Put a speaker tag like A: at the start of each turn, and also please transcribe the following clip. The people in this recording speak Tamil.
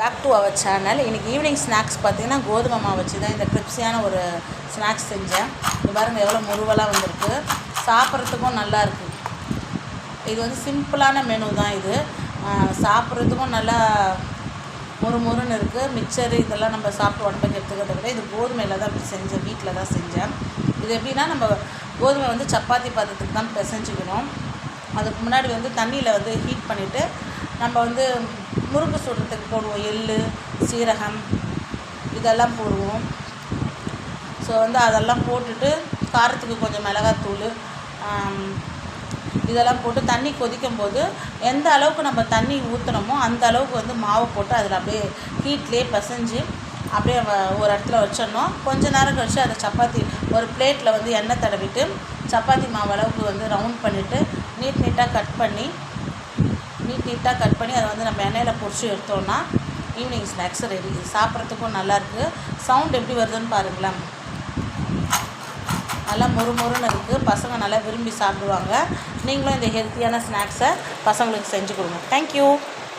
A: Back to our channel. இன்றைக்கி ஈவினிங் ஸ்நாக்ஸ் பார்த்திங்கன்னா கோதுமை மாவு வச்சு தான் இந்த கிரிப்ஸியான ஒரு ஸ்நாக்ஸ் செஞ்சேன். இது பாருங்கள் எவ்வளோ முருவலாக வந்திருக்கு, சாப்பிட்றதுக்கும் நல்லாயிருக்கு. இது வந்து சிம்பிளான மெனு தான். இது சாப்பிட்றதுக்கும் நல்லா முறுமுறுன்னு இருக்குது. மிக்சரு இதெல்லாம் நம்ம சாப்பிட்டு உடம்புக்கு எடுத்துக்கிறத விட இது கோதுமையில் தான் இப்படி செஞ்சேன், வீட்டில் தான் செஞ்சேன். இது எப்படின்னா, நம்ம கோதுமை வந்து சப்பாத்தி பாத்திரத்துக்கு தான் பிசைஞ்சிக்கணும். அதுக்கு முன்னாடி வந்து தண்ணியில் வந்து ஹீட் பண்ணிவிட்டு நம்ம வந்து முறுக்கு சுடுறதுக்கு போடுவோம். எள், சீரகம் இதெல்லாம் போடுவோம். ஸோ வந்து அதெல்லாம் போட்டுட்டு காரத்துக்கு கொஞ்சம் மிளகாத்தூள் இதெல்லாம் போட்டு தண்ணி கொதிக்கும் போது எந்த அளவுக்கு நம்ம தண்ணி ஊற்றினோமோ அந்த அளவுக்கு வந்து மாவு போட்டு அதில் அப்படியே ஹீட்லேயே பிசைஞ்சு அப்படியே ஒரு இடத்துல வச்சிடணும். கொஞ்ச நேரம் கழிச்சு அதை சப்பாத்தி ஒரு பிளேட்டில் வந்து எண்ணெய் தடவிட்டு சப்பாத்தி மாவு அளவுக்கு வந்து ரவுண்ட் பண்ணிவிட்டு நீட்டாக கட் பண்ணி அதை வந்து நம்ம எண்ணெயில் பொரிச்சு எடுத்தோம்னா ஈவினிங் ஸ்நாக்ஸ் ரெடி. சாப்பிட்றதுக்கும் நல்லாயிருக்கு. சவுண்ட் எப்படி வருதுன்னு பாருங்களேன். நல்லா முறுமுறுன்னு இருக்குது. பசங்க நல்லா விரும்பி சாப்பிடுவாங்க. நீங்களும் இந்த ஹெல்த்தியான ஸ்நாக்ஸை பசங்களுக்கு செஞ்சு கொடுங்க. தேங்க்யூ.